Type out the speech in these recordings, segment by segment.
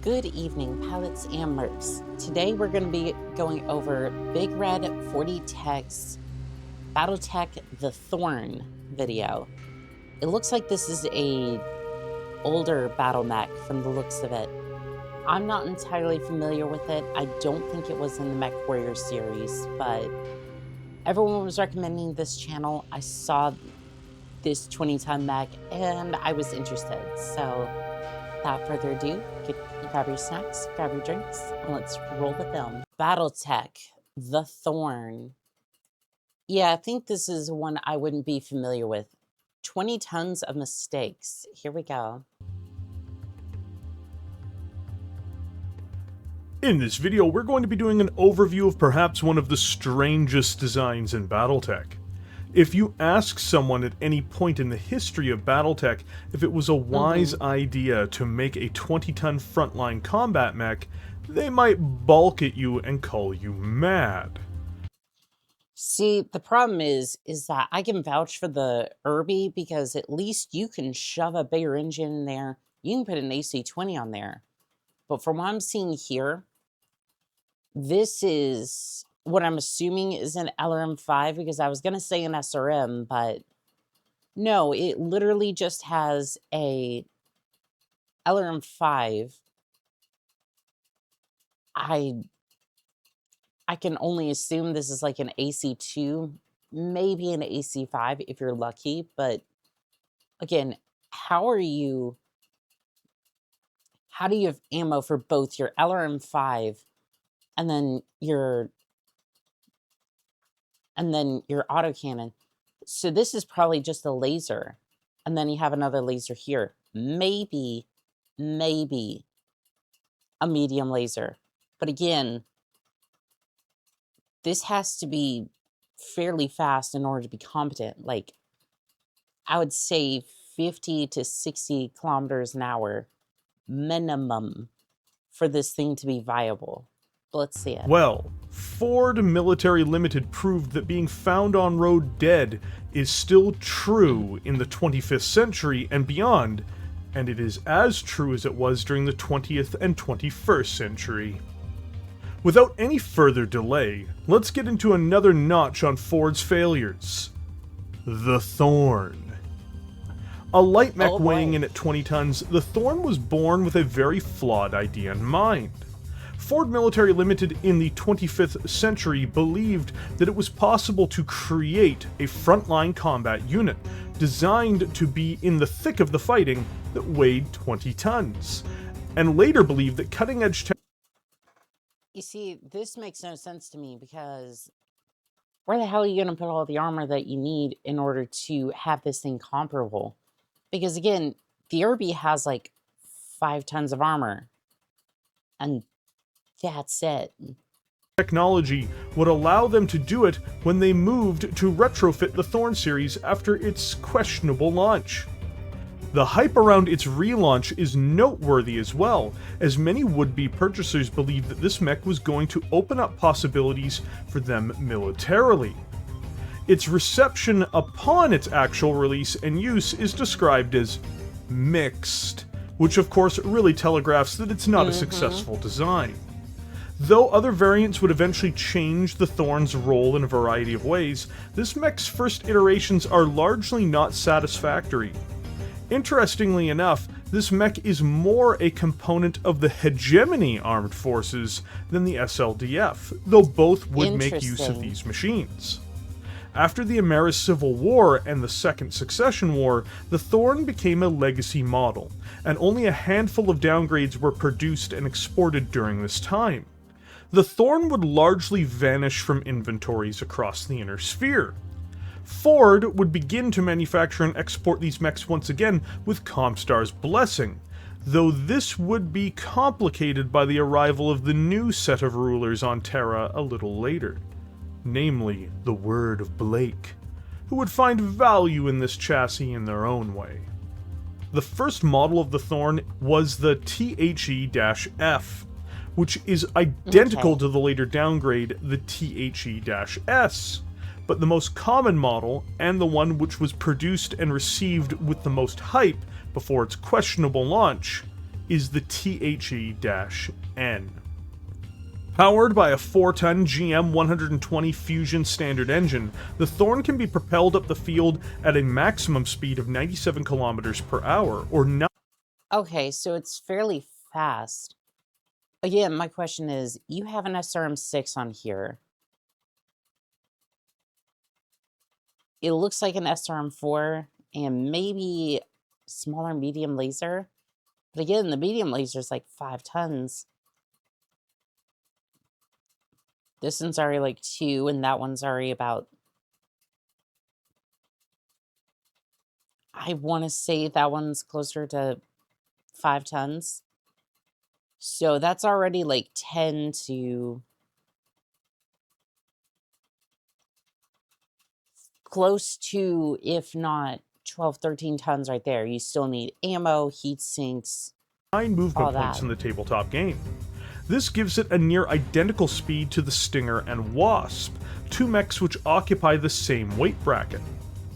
Good evening, pilots and mercs. Today we're going to be going over Big Red 40Tech's BattleTech the Thorn video. It looks like this is a older battle mech from the looks of it. I'm not entirely familiar with it. I don't think it was in the Mechwarrior series, but everyone was recommending this channel. I saw this 20-ton mech and I was interested. So without further ado, grab your snacks, grab your drinks, and let's roll the film. BattleTech the Thorn. Yeah, I think this is one I wouldn't be familiar with. 20 tons of mistakes. Here we go. In this video, we're going to be doing an overview of perhaps one of the strangest designs in BattleTech. If you ask someone at any point in the history of BattleTech if it was a wise idea to make a 20-ton frontline combat mech, they might balk at you and call you mad. See, the problem is that I can vouch for the Irby because at least you can shove a bigger engine in there. You can put an AC-20 on there. But from what I'm seeing here, this is what I'm assuming is an LRM-5 because I was going to say an SRM, but no, it literally just has a LRM-5. I can only assume this is like an AC-2, maybe an AC-5 if you're lucky, but again, how do you have ammo for both your LRM-5 and then your autocannon? So this is probably just a laser, and then you have another laser here. Maybe a medium laser. But again, this has to be fairly fast in order to be competent. Like, I would say 50 to 60 kilometers an hour minimum for this thing to be viable. Let's see it. Well, Ford Military Limited proved that being found on road dead is still true in the 25th century and beyond, and it is as true as it was during the 20th and 21st century. Without any further delay, let's get into another notch on Ford's failures. The Thorn. A light mech weighing in at 20 tons, the Thorn was born with a very flawed idea in mind. Ford Military Limited in the 25th century believed that it was possible to create a frontline combat unit designed to be in the thick of the fighting that weighed 20 tons, and later believed that cutting-edge You see, this makes no sense to me because where the hell are you going to put all the armor that you need in order to have this thing comparable? Because again, the Irby has like 5 tons of armor, and that's it. Technology would allow them to do it when they moved to retrofit the Thorn series after its questionable launch. The hype around its relaunch is noteworthy as well, as many would-be purchasers believed that this mech was going to open up possibilities for them militarily. Its reception upon its actual release and use is described as mixed, which of course really telegraphs that it's not a successful design. Though other variants would eventually change the Thorn's role in a variety of ways, this mech's first iterations are largely not satisfactory. Interestingly enough, this mech is more a component of the Hegemony armed forces than the SLDF, though both would make use of these machines. After the American Civil War and the Second Succession War, the Thorn became a legacy model, and only a handful of downgrades were produced and exported during this time. The Thorn would largely vanish from inventories across the inner sphere. Ford would begin to manufacture and export these mechs once again with Comstar's blessing, though this would be complicated by the arrival of the new set of rulers on Terra a little later, namely the Word of Blake, who would find value in this chassis in their own way. The first model of the Thorn was the THE-F, which is identical to the later downgrade, the THE-S, but the most common model, and the one which was produced and received with the most hype before its questionable launch, is the THE-N. Powered by a 4-ton GM 120 Fusion standard engine, the Thorn can be propelled up the field at a maximum speed of 97 kilometers per hour, or 9. Okay, so it's fairly fast. Again, my question is, you have an SRM-6 on here. It looks like an SRM-4 and maybe smaller medium laser. But again, the medium laser is like 5 tons. This one's already like 2, and that one's already about... I want to say that one's closer to 5 tons. So that's already like 10 to... close to, if not 12, 13 tons right there. You still need ammo, heat sinks, 9 movement all points that. in the tabletop game. This gives it a near identical speed to the Stinger and Wasp, two mechs which occupy the same weight bracket.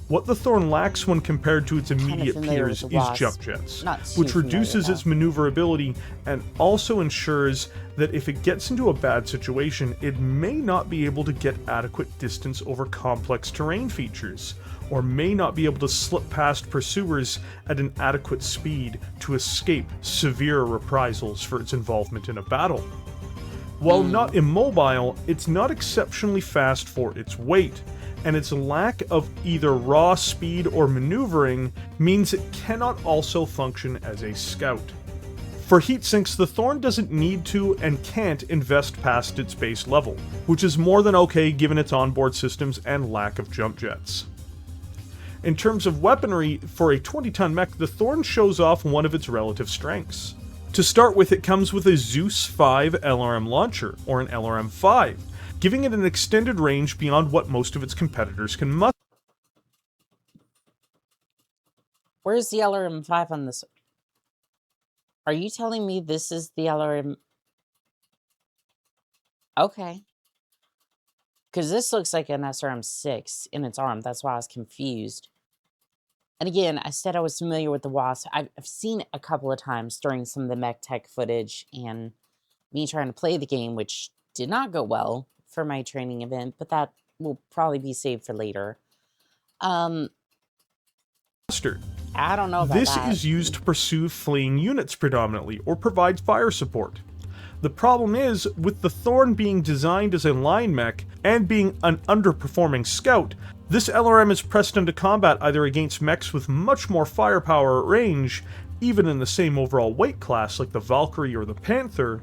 What the Thorn lacks when compared to its immediate peers is jump jets, which reduces its maneuverability and also ensures that if it gets into a bad situation, it may not be able to get adequate distance over complex terrain features, or may not be able to slip past pursuers at an adequate speed to escape severe reprisals for its involvement in a battle. While not immobile, it's not exceptionally fast for its weight, and its lack of either raw speed or maneuvering means it cannot also function as a scout. For heat sinks, the Thorn doesn't need to and can't invest past its base level, which is more than okay given its onboard systems and lack of jump jets. In terms of weaponry, for a 20-ton mech, the Thorn shows off one of its relative strengths. To start with, it comes with a Zeus 5 LRM launcher, or an LRM-5, giving it an extended range beyond what most of its competitors can muster. Where's the LRM-5 on this? Are you telling me this is the LRM? Okay. Because this looks like an SRM-6 in its arm. That's why I was confused. And again, I said I was familiar with the Wasp. I've seen it a couple of times during some of the mech tech footage and me trying to play the game, which did not go well for my training event, but that will probably be saved for later. I don't know about this that. is used to pursue fleeing units predominantly, or provide fire support. The problem is, with the Thorn being designed as a line mech, and being an underperforming scout, this LRM is pressed into combat either against mechs with much more firepower at range, even in the same overall weight class like the Valkyrie or the Panther,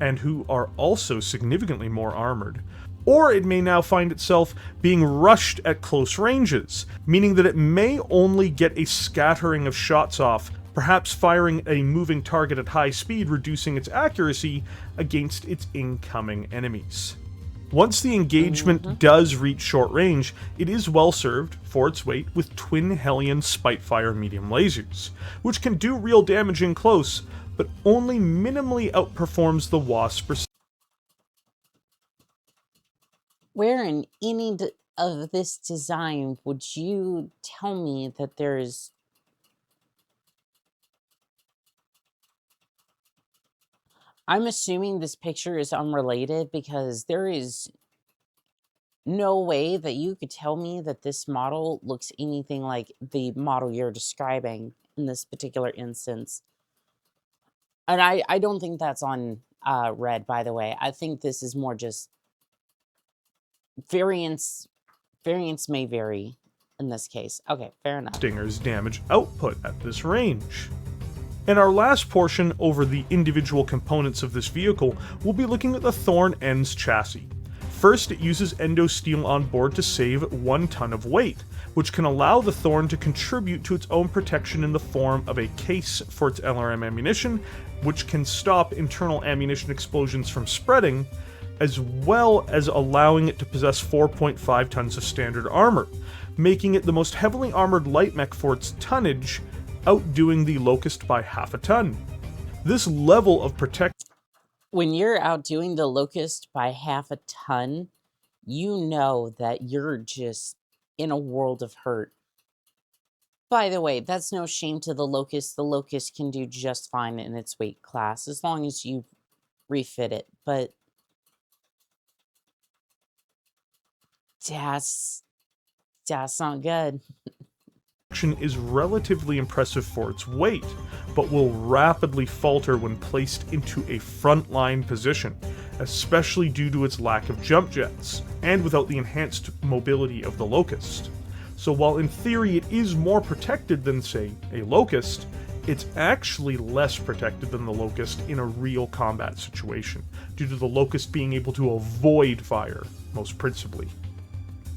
and who are also significantly more armored. Or it may now find itself being rushed at close ranges, meaning that it may only get a scattering of shots off, perhaps firing a moving target at high speed, reducing its accuracy against its incoming enemies. Once the engagement does reach short range, it is well served, for its weight, with twin Hellion Spitfire medium lasers, which can do real damage in close, but only minimally outperforms the Wasp. Where in any of this design would you tell me that there's... I'm assuming this picture is unrelated because there is no way that you could tell me that this model looks anything like the model you're describing in this particular instance. And I don't think that's on red, by the way. I think this is more just variance may vary in this case. Okay, fair enough. Stinger's damage output at this range. In our last portion over the individual components of this vehicle, we'll be looking at the Thorn Ends chassis. First, it uses endo steel on board to save 1 ton of weight, which can allow the Thorn to contribute to its own protection in the form of a case for its LRM ammunition, which can stop internal ammunition explosions from spreading, as well as allowing it to possess 4.5 tons of standard armor, making it the most heavily armored light mech for its tonnage, outdoing the Locust by half a ton. This level of protection... When you're outdoing the Locust by half a ton, you know that you're just in a world of hurt. By the way, that's no shame to the Locust. The Locust can do just fine in its weight class as long as you refit it. But that's not good. Is relatively impressive for its weight, but will rapidly falter when placed into a frontline position, especially due to its lack of jump jets, and without the enhanced mobility of the Locust. So while in theory it is more protected than, say, a Locust, it's actually less protected than the Locust in a real combat situation, due to the Locust being able to avoid fire, most principally.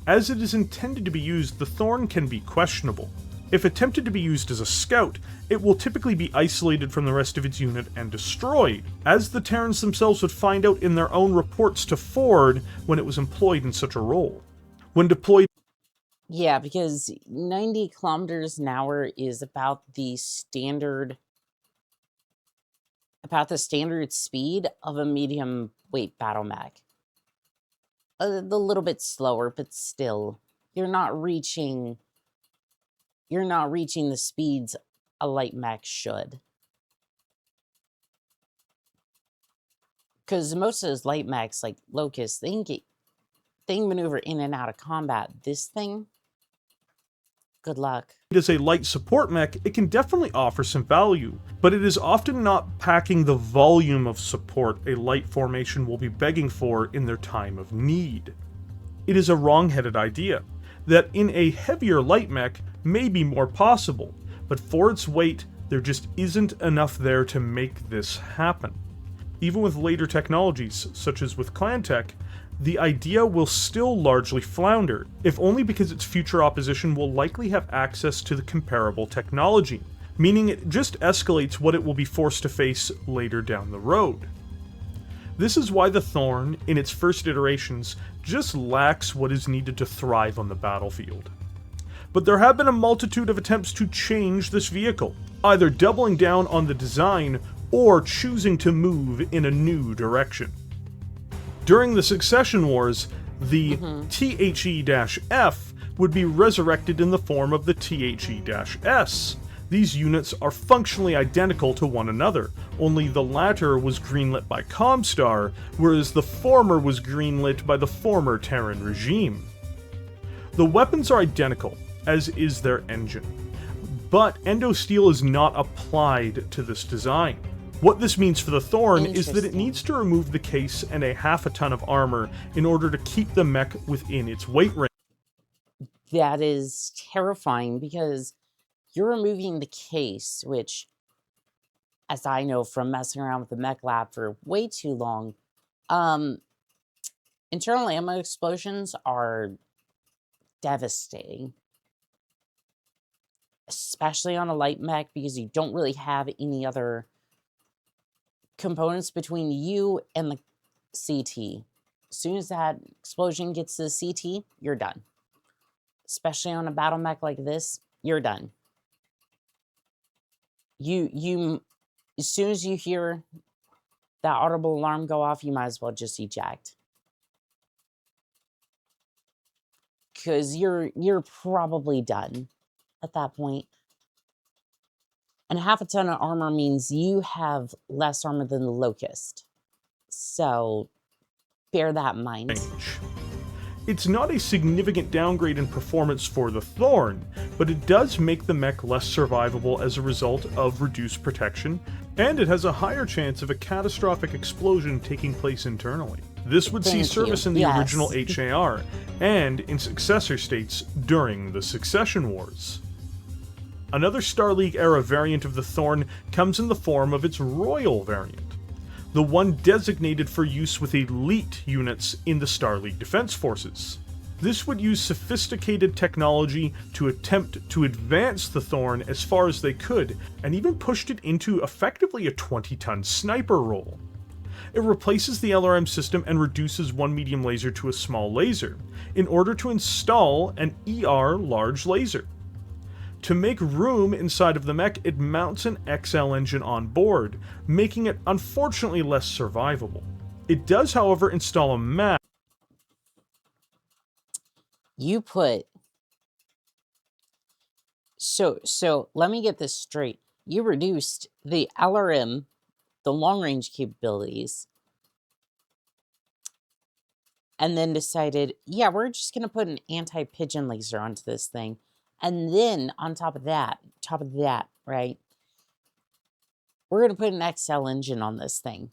As it is intended to be used, the Thorn can be questionable. If attempted to be used as a scout, it will typically be isolated from the rest of its unit and destroyed, as the Terrans themselves would find out in their own reports to Ford when it was employed in such a role. When deployed... Yeah, because 90 kilometers an hour is about the standard speed of a medium weight battle mech. A little bit slower, but still, you're not reaching the speeds a light mech should. Because most of those light mechs, like Locust, they can maneuver in and out of combat. This thing, good luck. As a light support mech, it can definitely offer some value, but it is often not packing the volume of support a light formation will be begging for in their time of need. It is a wrong-headed idea that in a heavier light mech may be more possible, but for its weight, there just isn't enough there to make this happen. Even with later technologies, such as with clan tech, the idea will still largely flounder, if only because its future opposition will likely have access to the comparable technology, meaning it just escalates what it will be forced to face later down the road. This is why the Thorn, in its first iterations, just lacks what is needed to thrive on the battlefield. But there have been a multitude of attempts to change this vehicle, either doubling down on the design or choosing to move in a new direction. During the Succession Wars, the THE-F would be resurrected in the form of the THE-S. These units are functionally identical to one another, only the latter was greenlit by Comstar, whereas the former was greenlit by the former Terran regime. The weapons are identical, as is their engine, but endosteel is not applied to this design. What this means for the Thorn is that it needs to remove the case and a half a ton of armor in order to keep the mech within its weight range. That is terrifying because you're removing the case, which, as I know from messing around with the mech lab for way too long, internal ammo explosions are devastating. Especially on a light mech because you don't really have any other components between you and the CT. As soon as that explosion gets to the CT, you're done. Especially on a battle mech like this, you're done. You as soon as you hear that audible alarm go off, you might as well just eject. Because you're probably done at that point. And half a ton of armor means you have less armor than the Locust. So, bear that in mind. It's not a significant downgrade in performance for the Thorn, but it does make the mech less survivable as a result of reduced protection, and it has a higher chance of a catastrophic explosion taking place internally. This would see service in the original HAR, and in successor states during the Succession Wars. Another Star League-era variant of the Thorn comes in the form of its Royal variant, the one designated for use with elite units in the Star League Defense Forces. This would use sophisticated technology to attempt to advance the Thorn as far as they could, and even pushed it into effectively a 20-ton sniper role. It replaces the LRM system and reduces one medium laser to a small laser, in order to install an ER large laser. To make room inside of the mech, it mounts an XL engine on board, making it unfortunately less survivable. It does, however, install a map. You put So let me get this straight. You reduced the LRM, the long-range capabilities, and then decided, yeah, we're just going to put an anti-pigeon laser onto this thing. And then on top of that, right, we're going to put an XL engine on this thing.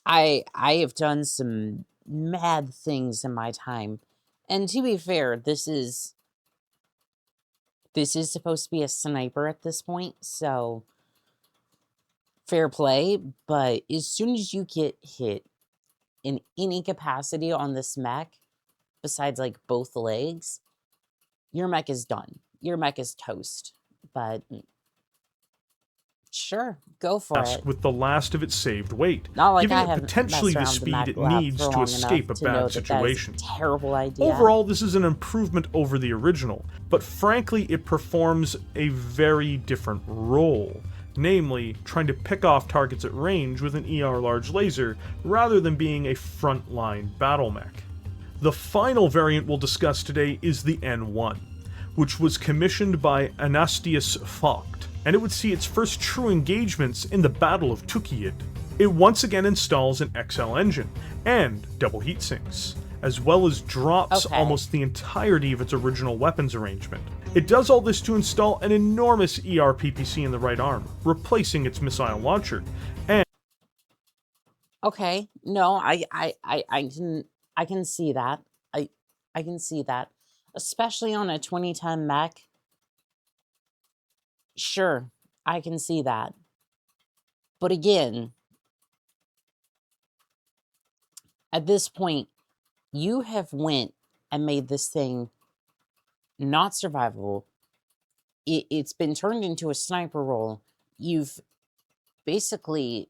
I have done some mad things in my time. And to be fair, this is supposed to be a sniper at this point, so fair play. But as soon as you get hit in any capacity on this mech, besides like both legs, your mech is done. Your mech is toast. But sure, go for it. With the last of its saved weight, Not like giving I it haven't potentially the messed around speed with the it Mac lab needs for to long escape a enough to know bad that situation. that is a terrible idea. Overall, this is an improvement over the original, but frankly, it performs a very different role. Namely, trying to pick off targets at range with an ER large laser, rather than being a frontline battle mech. The final variant we'll discuss today is the N1, which was commissioned by Anastius Vogt, and it would see its first true engagements in the Battle of Tukiyid. It once again installs an XL engine and double heat sinks, as well as drops almost the entirety of its original weapons arrangement. It does all this to install an enormous ER PPC in the right arm, replacing its missile launcher. And okay, no, I can see that. I can see that, especially on a 20-ton mech. Sure, I can see that. But again, at this point, you have went and made this thing not survivable. It's been turned into a sniper role. You've basically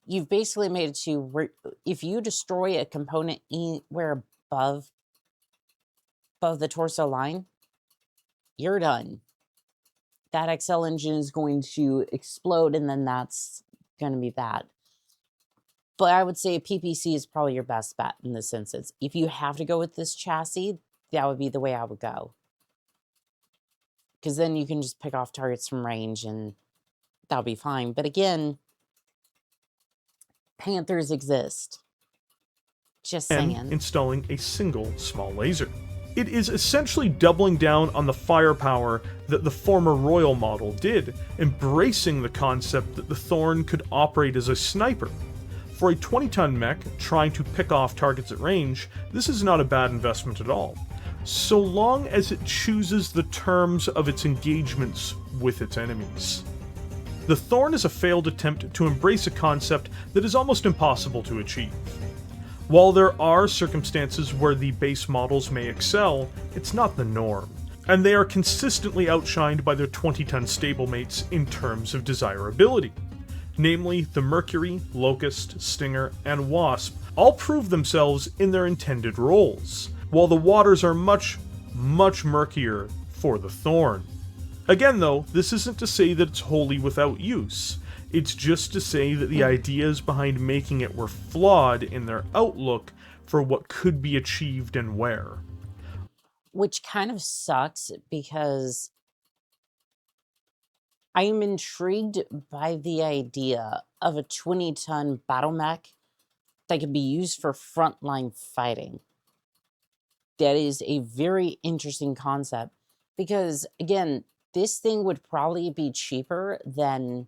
made it to where if you destroy a component anywhere above the torso line, you're done. That XL engine is going to explode, and then that's going to be that. But I would say a PPC is probably your best bet in this instance. If you have to go with this chassis, that would be the way I would go. Because then you can just pick off targets from range, and that'll be fine. But again, Panthers exist. Just saying. and installing a single small laser. It is essentially doubling down on the firepower that the former Royal model did, embracing the concept that the Thorn could operate as a sniper. For a 20-ton mech trying to pick off targets at range, this is not a bad investment at all, so long as it chooses the terms of its engagements with its enemies. The Thorn is a failed attempt to embrace a concept that is almost impossible to achieve. While there are circumstances where the base models may excel, it's not the norm, and they are consistently outshined by their 20-ton stablemates in terms of desirability. Namely, the Mercury, Locust, Stinger, and Wasp all prove themselves in their intended roles, while the waters are much, much murkier for the Thorn. Again though, this isn't to say that it's wholly without use. It's just to say that the ideas behind making it were flawed in their outlook for what could be achieved and where. Which kind of sucks, because I am intrigued by the idea of a 20-ton battle mech that can be used for frontline fighting. That is a very interesting concept, because again, this thing would probably be cheaper than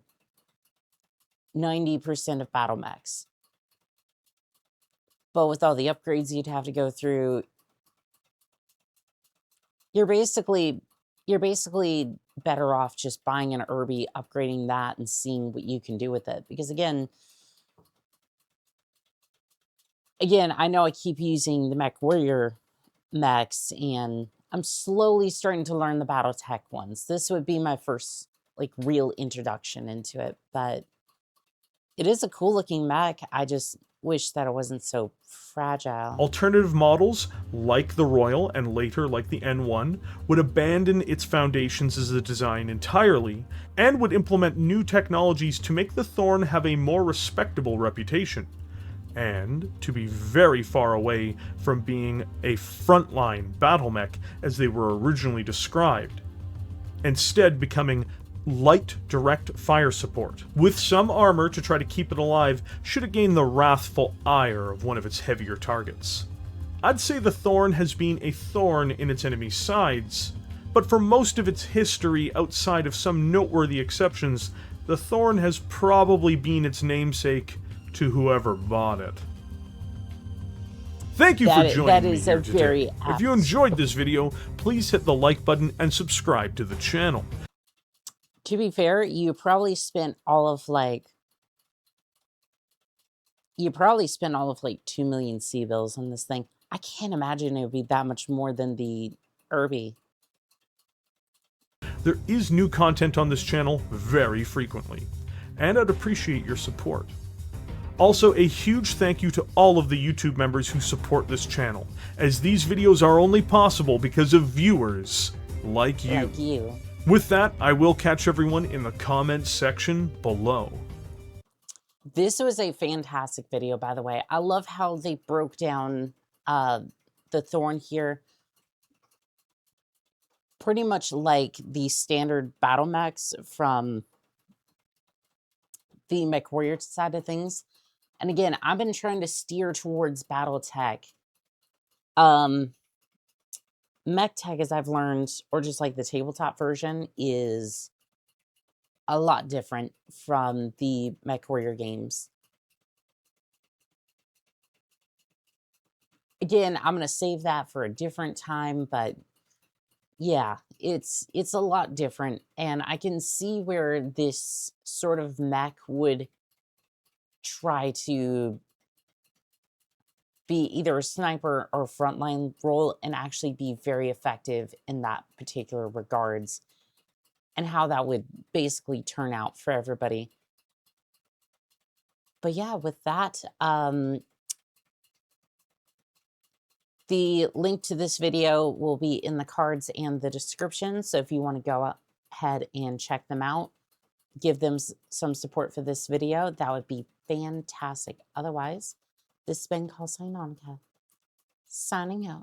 90% of battle mechs. But with all the upgrades you'd have to go through, you're basically better off just buying an Irby, upgrading that, and seeing what you can do with it. Because again, I know I keep using the Mechwarrior mechs, and I'm slowly starting to learn the BattleTech ones. This would be my first real introduction into it, but it is a cool looking mech. I just wish that it wasn't so fragile. Alternative models, like the Royal and later like the N1, would abandon its foundations as a design entirely, and would implement new technologies to make the Thorn have a more respectable reputation. and to be very far away from being a frontline battle mech as they were originally described, instead becoming light direct fire support, with some armor to try to keep it alive should it gain the wrathful ire of one of its heavier targets. I'd say the Thorn has been a thorn in its enemy's sides, but for most of its history, outside of some noteworthy exceptions, the Thorn has probably been its namesake to whoever bought it. Thank you for joining me here today. If you enjoyed this video, please hit the like button and subscribe to the channel. To be fair, you probably spent all of like 2 million C-bills on this thing. I can't imagine it would be that much more than the Irby. There is new content on this channel very frequently, and I'd appreciate your support. Also, a huge thank you to all of the YouTube members who support this channel, as these videos are only possible because of viewers like you. With that, I will catch everyone in the comments section below. This was a fantastic video, by the way. I love how they broke down the Thorn here. Pretty much like the standard battle mechs from the Mechwarrior side of things. And again, I've been trying to steer towards BattleTech. MechTech, as I've learned, or just like the tabletop version, is a lot different from the Mechwarrior games. Again, I'm going to save that for a different time, but yeah, it's a lot different, and I can see where this sort of mech would try to be either a sniper or frontline role and actually be very effective in that particular regards, and how that would basically turn out for everybody. But yeah, with that, the link to this video will be in the cards and the description, so if you want to go ahead and check them out, give them some support for this video, that would be fantastic. Otherwise, this has been Annika, signing out.